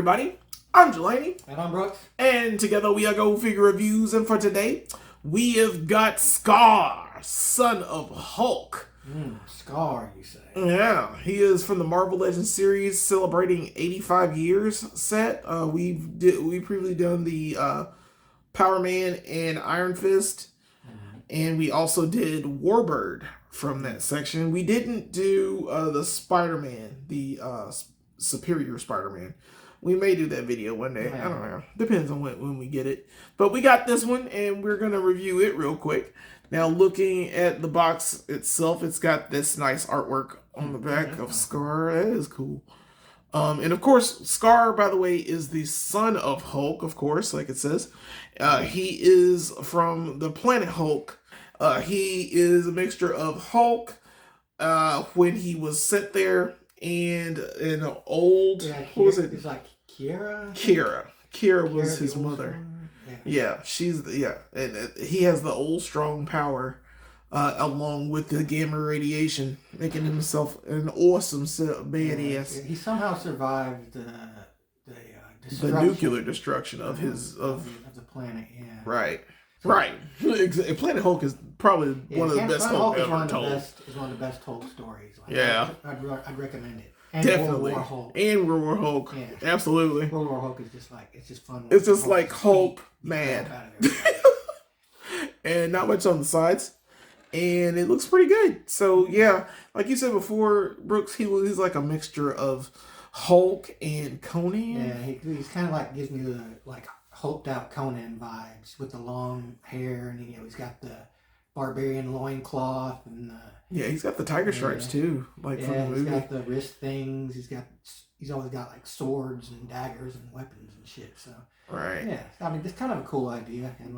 everybody, I'm Jelani. And I'm Brooks. And together we are Go Figure Reviews. And for today, we have got Skaar, son of Hulk. Skaar, you say? Yeah, he is from the Marvel Legends series, celebrating 85 years set. We previously done the Power Man and Iron Fist. And we also did Warbird from that section. We didn't do the Spider-Man, the Superior Spider-Man. We may do that video one day. I don't know. Depends on when we get it. But we got this one, and we're going to review it real quick. Now, looking at the box itself, it's got this nice artwork on the back of Skaar. That is cool. And, of course, Skaar, by the way, is the son of Hulk, of course, like it says. He is from the planet Hulk. He is a mixture of Hulk when he was set there and an old... what was it? It's like Kira? Kira was his mother. Yeah, and he has the old strong power along with the gamma radiation, making himself an awesome badass. He somehow survived the nuclear destruction of the planet. Yeah, right. Planet Hulk is probably one of the best Hulk ever told. It's one of the best Hulk stories. I'd recommend it. And Definitely. World War Hulk. And World War Hulk. Yeah. Absolutely. World War Hulk is just it's just fun. It's just like Hulk mad. And not much on the sides. And it looks pretty good. So, yeah, like you said before, Brooks, he's like a mixture of Hulk and Conan. Yeah, he's kind of like, gives me the, like, hulked out Conan vibes with the long hair. And, he's got the barbarian loincloth and he's got the tiger stripes too, from the movie. He's got the wrist things. He's always got like swords and daggers and weapons and shit. So right, yeah. I mean, it's kind of a cool idea, and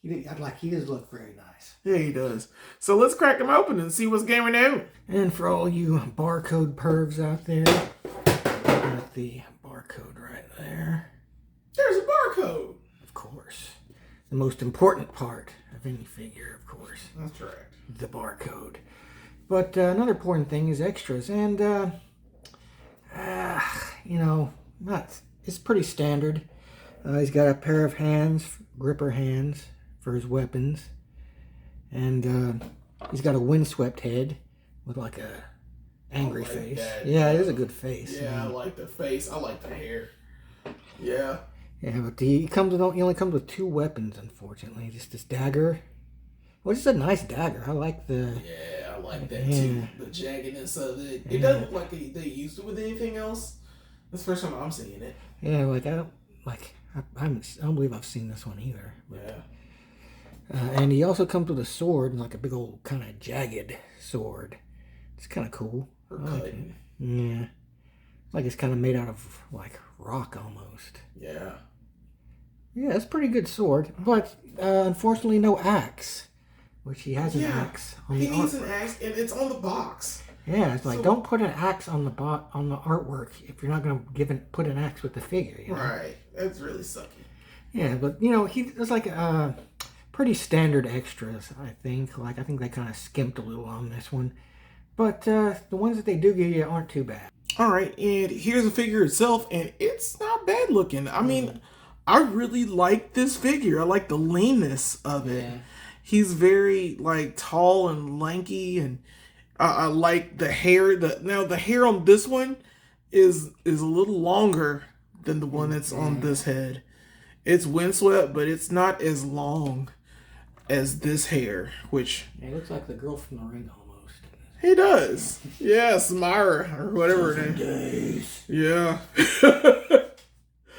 he does look very nice. Yeah, he does. So let's crack him open and see what's going on. And for all you barcode pervs out there, got the barcode right there. There's a barcode, of course. The most important part of any figure, of course. That's right. The barcode. But another important thing is extras, and it's pretty standard. He's got a pair of gripper hands for his weapons, and he's got a windswept head with like a angry face. That. Yeah, it is a good face. Yeah, I like the face. I like the hair. Yeah. Yeah, but he only comes with two weapons, unfortunately. Just this dagger. Well, it's a nice dagger. I like the... Yeah, I like that too. The jaggedness of it. It doesn't look like they used it with anything else. That's the first time I'm seeing it. Yeah, I don't believe I've seen this one either. But, yeah. And he also comes with a sword, like a big old kind of jagged sword. It's kind of cool. I like it. Yeah. Like it's kind of made out of like rock almost. Yeah. Yeah, it's a pretty good sword, but unfortunately no axe. Which he has an axe. He needs an axe, and it's on the box. Yeah, it's like, don't put an axe on the artwork if you're not going to put an axe with the figure. You know? Right. That's really sucky. Yeah, but, he does like pretty standard extras, I think. Like, I think they kind of skimped a little on this one. But the ones that they do give you aren't too bad. All right, and here's the figure itself, and it's not bad looking. I mean, I really like this figure. I like the leanness of it. Yeah. He's very tall and lanky, and I like the hair. Now the hair on this one is a little longer than the one that's on this head. It's windswept, but it's not as long as this hair. Which it looks like the girl from The Ring almost. He does. Yes, Myra or whatever her name is. Yeah.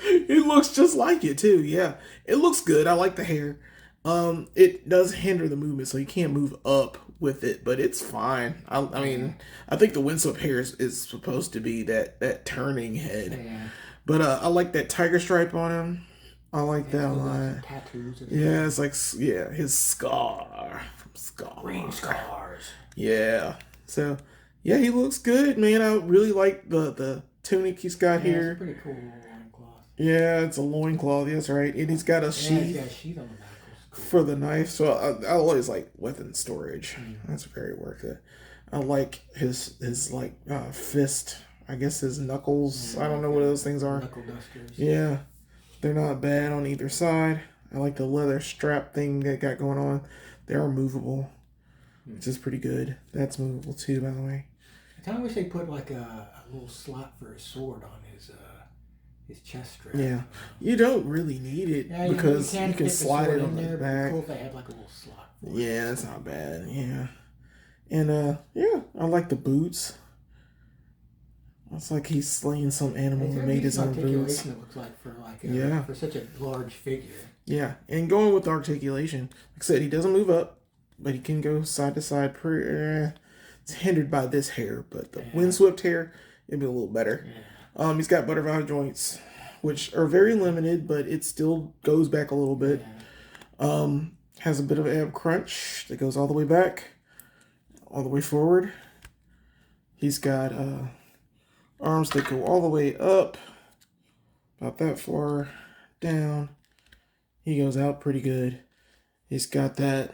It looks just like it too. Yeah, it looks good. I like the hair. It does hinder the movement, so you can't move up with it, but it's fine. I mean, I think the windswept hair is supposed to be that turning head. Yeah. But I like that tiger stripe on him. I like that a lot. Tattoos. Yeah, it's like his scar from Skaar. Green scars. Yeah. So yeah, he looks good, man. I really like the tunic he's got here. It's pretty cool loincloth. Yeah, it's a loincloth. That's right, and he's got a sheath. He's got a sheath on the back. Cool. For the knife, so I always like weapon storage. That's very worth it. I like his fist I guess his knuckles. I don't know what those things are. Knuckle dusters. Yeah, they're not bad on either side. I like the leather strap thing they got going on. They are movable, which is pretty good. That's movable too, by the way. I kind of wish they put like a little slot for his sword on his chest strap. Yeah, you don't really need it because you can slide it on the back. Cool if they had like a little slot. Yeah, that's not bad. Yeah, and yeah, I like the boots. It's like he's slaying some animal and made his own boots. It looks like for such a large figure. Yeah, and going with the articulation, like I said, he doesn't move up, but he can go side to side. It's hindered by this hair, but the windswept hair, it'd be a little better. Yeah. He's got butterfly joints, which are very limited, but it still goes back a little bit. Yeah. Has a bit of ab crunch that goes all the way back, all the way forward. He's got arms that go all the way up, about that far down. He goes out pretty good. He's got that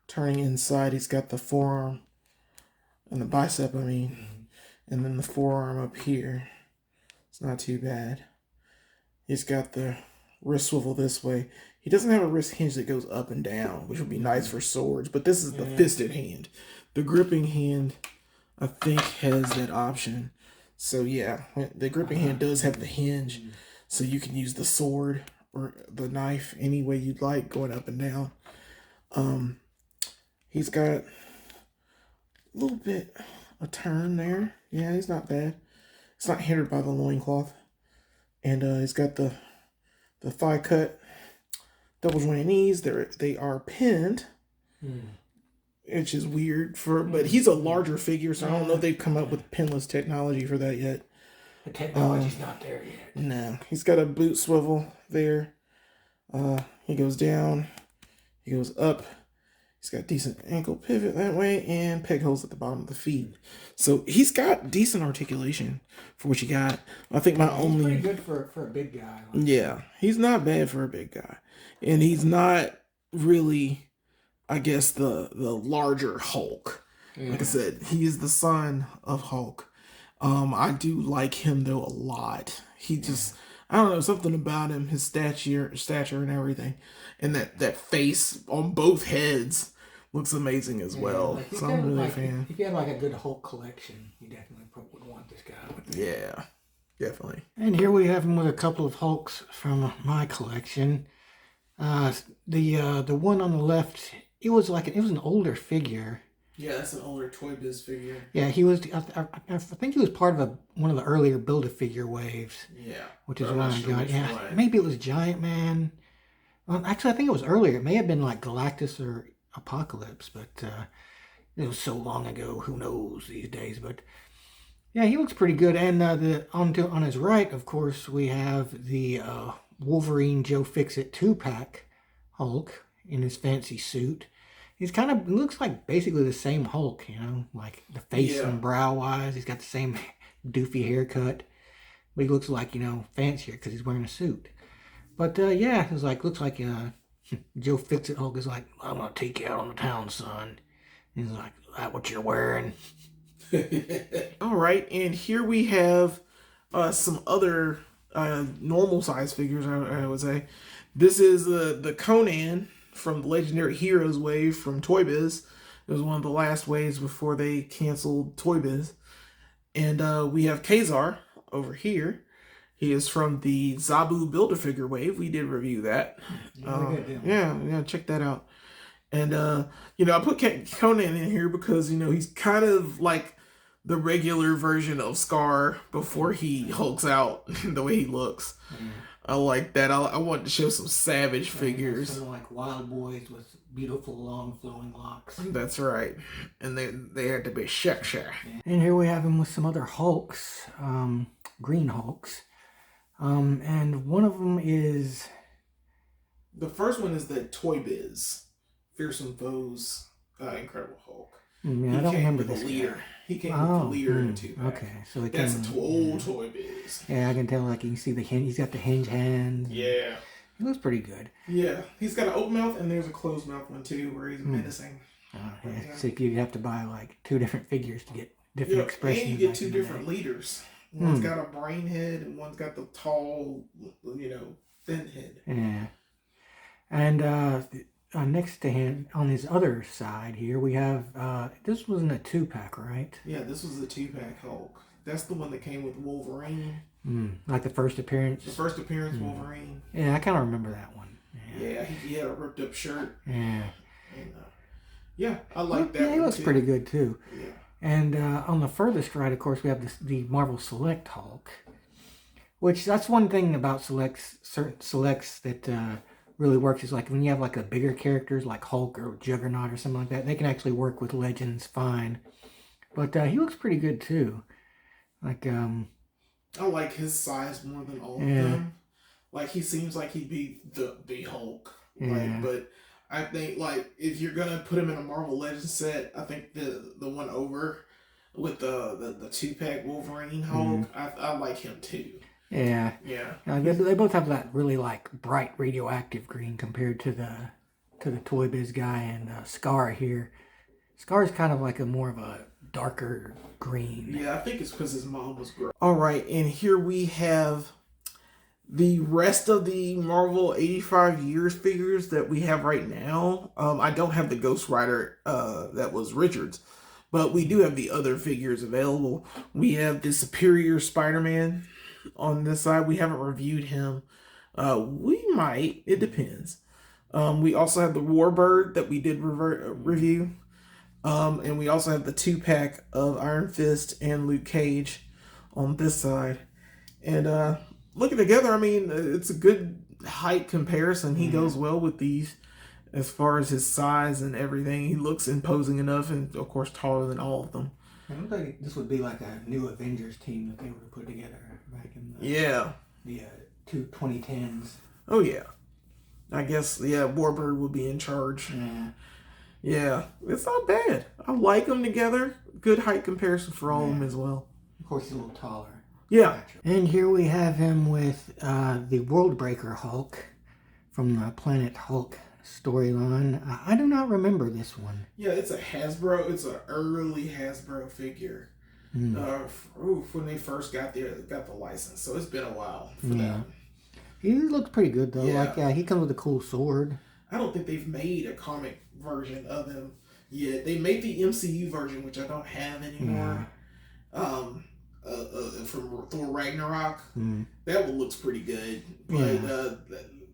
turning inside. He's got the forearm and the bicep, and then the forearm up here. It's not too bad. He's got the wrist swivel this way. He doesn't have a wrist hinge that goes up and down, which would be nice for swords, but this is the fisted hand. The gripping hand, I think, has that option. So yeah, the gripping hand does have the hinge, so you can use the sword or the knife any way you'd like, going up and down. He's got a little bit of turn there. Yeah, he's not bad. It's not hindered by the loincloth. And he's got the thigh cut, double jointed knees. They are pinned, which is weird but he's a larger figure, so I don't know if they've come up with pinless technology for that yet. The technology's not there yet. No, he's got a boot swivel there. He goes down, he goes up. He's got decent ankle pivot that way and peg holes at the bottom of the feet. So he's got decent articulation for what you got. I think he's pretty good for a big guy. Yeah, he's not bad for a big guy. And he's not really, I guess, the larger Hulk. Yeah. Like I said, he is the son of Hulk. I do like him, though, a lot. He just, I don't know, something about him, his stature and everything. And that face on both heads looks amazing as well. Like so I'm really a fan. If you had like a good Hulk collection, you definitely would want this guy. Yeah, definitely. And here we have him with a couple of Hulks from my collection. The one on the left, it was an older figure. Yeah, that's an older Toy Biz figure. Yeah, he was. I think he was part of one of the earlier Build-A-Figure waves. Yeah, which is why I got. Yeah, maybe it was Giant Man. Well, actually, I think it was earlier. It may have been like Galactus or Apocalypse, but it was so long ago. Who knows these days? But yeah, he looks pretty good. And on his right, of course, we have the Wolverine Joe Fixit 2-pack Hulk in his fancy suit. He's kind of looks like basically the same Hulk, like the face and brow wise. He's got the same doofy haircut, but he looks like fancier because he's wearing a suit. But yeah, it's looks like Joe Fixit Hulk is like, I'm gonna take you out on the town, son. And he's like, that what you're wearing? All right, and here we have some other normal size figures. I would say this is the Conan from the Legendary Heroes wave from Toy Biz. It was one of the last waves before they canceled Toy Biz. And we have Kazar over here. He is from the Zabu Build-A-Figure wave. We did review that. Yeah, check that out. And, I put Conan in here because, he's kind of like the regular version of Skaar before he hulks out the way he looks. Mm. I like that. I want to show some savage figures. Some like wild boys with beautiful long flowing locks. That's right. And they had to be shek. Yeah. And here we have him with some other Hulks, green Hulks. And one of them is... The first one is the Toy Biz Fearsome Foes Incredible Hulk. Yeah, I don't remember this leader. guy. He came with the leader in 2-pack. Okay, so that's an old Toy Biz. Yeah, I can tell. Like you can see the hinge. He's got the hinge hands. Yeah, he looks pretty good. Yeah, he's got an open mouth and there's a closed mouth one too, where he's menacing. Yeah. So you have to buy like 2 different figures to get different expressions. And you get two different leaders. One's got a brain head and one's got the tall, thin head. Yeah. And next to him, on his other side here, we have, this wasn't a 2-pack, right? Yeah, this was the 2-pack Hulk. That's the one that came with Wolverine. Like the first appearance? The first appearance, Wolverine. Yeah, I kind of remember that one. Yeah, he had a ripped up shirt. Yeah. And, I like that one. He looks pretty good too. Yeah. And on the furthest right, of course, we have the Marvel Select Hulk, which that's one thing about certain selects that really works is like when you have like a bigger characters like Hulk or Juggernaut or something like that, they can actually work with Legends fine. But he looks pretty good too. Like I like his size more than all of them. Like he seems like he'd be the Hulk. Yeah. But I think like if you're gonna put him in a Marvel Legends set, I think the one over with the 2-pack Wolverine Hulk, I like him too. Yeah. Yeah. They both have that really like bright radioactive green compared to the Toy Biz guy and Skaar here. Skaar's kind of like more of a darker green. Yeah, I think it's because his mom was gray. All right, and here we have the rest of the Marvel 85 years figures that we have right now. I don't have the Ghost Rider that was Richards, but we do have the other figures available. We have the Superior Spider-Man on this side. We haven't reviewed him. We might. It depends. We also have the Warbird that we did review. And we also have the 2-pack of Iron Fist and Luke Cage on this side. And looking together, I mean, it's a good height comparison. He goes well with these as far as his size and everything. He looks imposing enough and, of course, taller than all of them. I look like this would be like a new Avengers team that they would have put together back in the 2010s. Oh, yeah. I guess, Warbird would be in charge. Yeah, it's not bad. I like them together. Good height comparison for all of them as well. Of course, he's a little taller. Yeah. And here we have him with the Worldbreaker Hulk from the Planet Hulk storyline. I do not remember this one. Yeah, it's a Hasbro. It's an early Hasbro figure. When they first got the license. So it's been a while for that. He looks pretty good though. Yeah. Like he comes with a cool sword. I don't think they've made a comic version of him yet. They made the MCU version, which I don't have anymore. From Thor Ragnarok. That one looks pretty good. But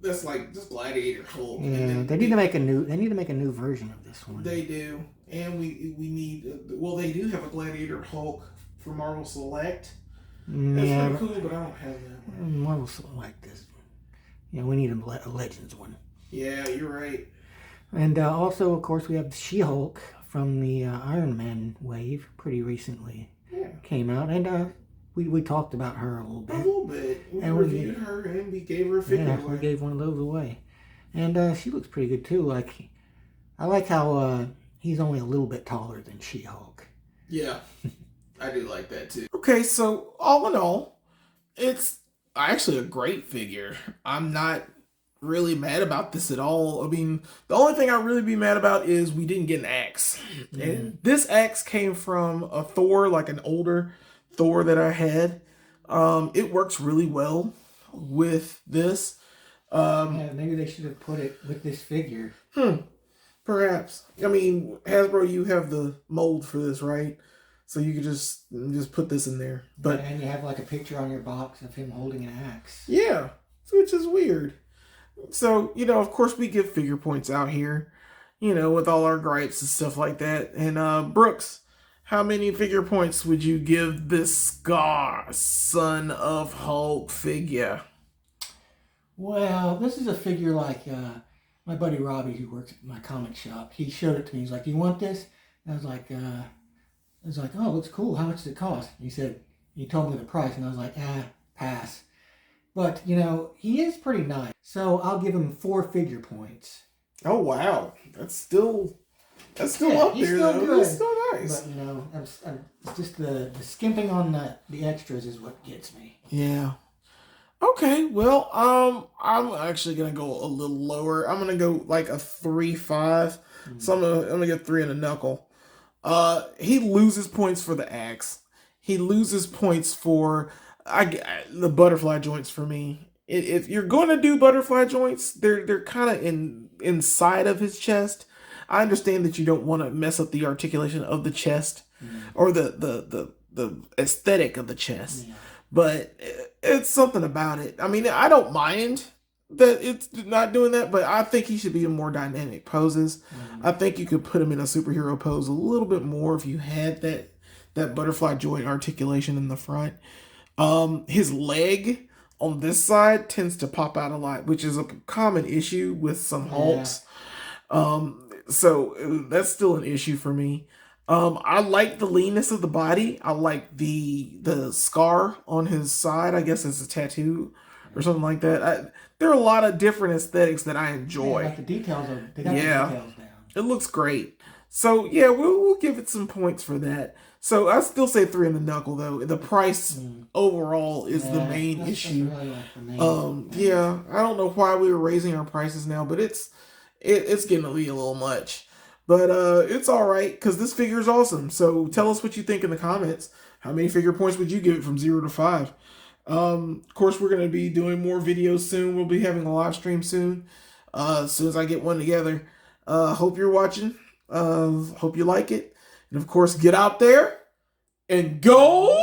that's like just Gladiator Hulk. Yeah, they need to make a new version of this one. They do. And we need they do have a Gladiator Hulk for Marvel Select. That's pretty cool, but I don't have that one. Marvel Select this. Yeah, we need a Legends one. Yeah, you're right. And also, of course, we have She-Hulk from the Iron Man wave pretty recently. Came out, and we talked about her a little bit. A little bit. We reviewed her, and we gave her a figure away. We gave one of those away. And she looks pretty good, too. Like, I like how he's only a little bit taller than She-Hulk. Yeah, I do like that, too. Okay, so all in all, it's actually a great figure. I'm not really mad about this at all. I mean, the only thing I'd really be mad about is we didn't get an axe. And this axe came from a Thor, like an older Thor that I had. It works really well with this. Maybe they should have put it with this figure. Perhaps. I mean, Hasbro, you have the mold for this, right? So you could just put this in there. But and you have like a picture on your box of him holding an axe. Yeah, which is weird. So, of course we give figure points out here, with all our gripes and stuff like that. And Brooks, how many figure points would you give this Skaar, Son of Hulk figure? Well, this is a figure like my buddy Robbie, who works at my comic shop. He showed it to me. He's like, "You want this?" And I was like, "Oh, looks cool. How much does it cost?" He told me the price, and I was like, pass. But, he is pretty nice. So I'll give him 4 figure points. Oh, wow. That's still up there, still though. Good. It's still nice. But, it's just the skimping on the extras is what gets me. Yeah. Okay, well, I'm actually going to go a little lower. I'm going to go like a 3.5. So I'm gonna get 3 and a knuckle. He loses points for the axe. He loses points for the butterfly joints for me. If you're going to do butterfly joints, they're kind of inside of his chest. I understand that you don't want to mess up the articulation of the chest or the aesthetic of the chest, but it's something about it. I mean, I don't mind that it's not doing that, but I think he should be in more dynamic poses. I think you could put him in a superhero pose a little bit more if you had that butterfly joint articulation in the front. His leg on this side tends to pop out a lot, which is a common issue with some Hulks. So that's still an issue for me. I like the leanness of the body. I like the scar on his side. I guess it's a tattoo or something like that. There are a lot of different aesthetics that I enjoy. Like the details they got the details down. It looks great. So yeah, we'll give it some points for that. So I still say 3 in the knuckle though. The price overall is the main issue. Really like the main. Yeah, I don't know why we were raising our prices now, but it's getting to be a little much. But it's all right because this figure is awesome. So tell us what you think in the comments. How many figure points would you give it from 0 to 5? Of course, we're going to be doing more videos soon. We'll be having a live stream soon. As soon as I get one together. Hope you're watching. Hope you like it. And of course, get out there and go